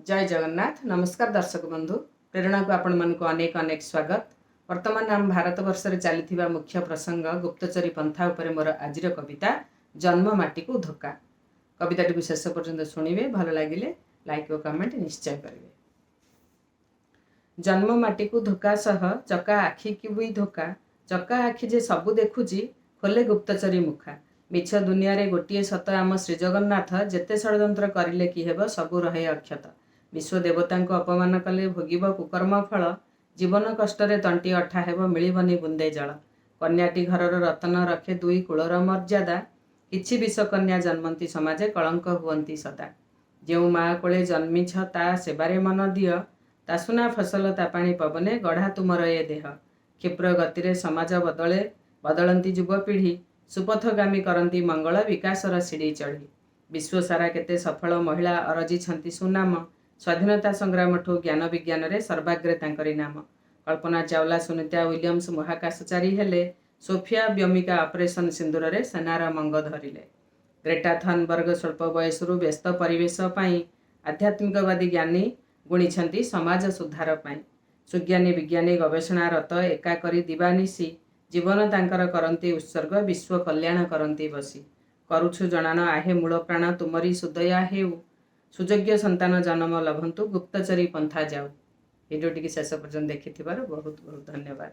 जय जगन्नाथ। नमस्कार दर्शक बंधु, प्रेरणा को आपण मन को अनेक अनेक स्वागत। वर्तमान आम भारत वर्ष रे चली मुख्य प्रसंग गुप्तचरी पंथा उपरे मोर आज कविता जन्म माटी को धोका। कविताटी को शेष पर्यंत शुणिबे, भल लगिले लाइक और कमेंट निश्चय करेंगे। जन्म माटी को धोका सह चका आखि की भी धोका। चका आखि जे सबू देखुची खोले गुप्तचरी मुखा। मिछ दुनिया रे गोटिए सत आम श्री जगन्नाथ। जेते षड्यंत्र करिले कि हेब सबू रहे अक्षत। विश्व देवता को अपमान कले भोगिब कुकर्म फल। जीवन कष्ट तंटी अठा हेब मिलबनी बुंदे जल। कन्याटी घरर रतन रखे दुई कूलर मर्यादा। किछि विषकन्या जन्मंती समाजे कलंक हुअंती सदा। जेउ माँ कोले जन्मिछ ता सेबारे मन दिय। तासुना फसल ता पानी पवने गढ़ा तुमर ए देह। क्षिप्र गतिरे समाज बदले बदलंती युवपीढ़ी। सुपथगामी करंती मंगल विकासर सीढ़ी चढ़ी। विश्व सारा केते सफल महिला अरजी छंती सुनाम। स्वाधीनता संग्राम ठू ज्ञान विज्ञान रे सर्वाग्रे तांकरी नाम। कल्पना चावला सुनीता विलियम्स महाकाशचारी हेले। सोफिया व्योमिका ऑपरेशन सिंदूर रे सेनार मंग धरिले। ग्रेटा थनबर्ग स्वल्प बयसरू व्यस्त परिवेश पाई आध्यात्मिकवादी ज्ञानी गुणी समाज सुधार पाई। सुज्ञानी विज्ञानी गवेषणारत एका करी दिवानिशी। जीवन तांकर करंती उत्सर्ग विश्व कल्याण करंती बसी। करुछु जनान आहे मूल प्राण तुमरी सुदया हेउ। सुयोग्य संतान जन्म लभंतु गुप्तचरी पंथा जाऊ। भिडियोटी शेष पर्यंत देखि बहुत बहुत धन्यवाद।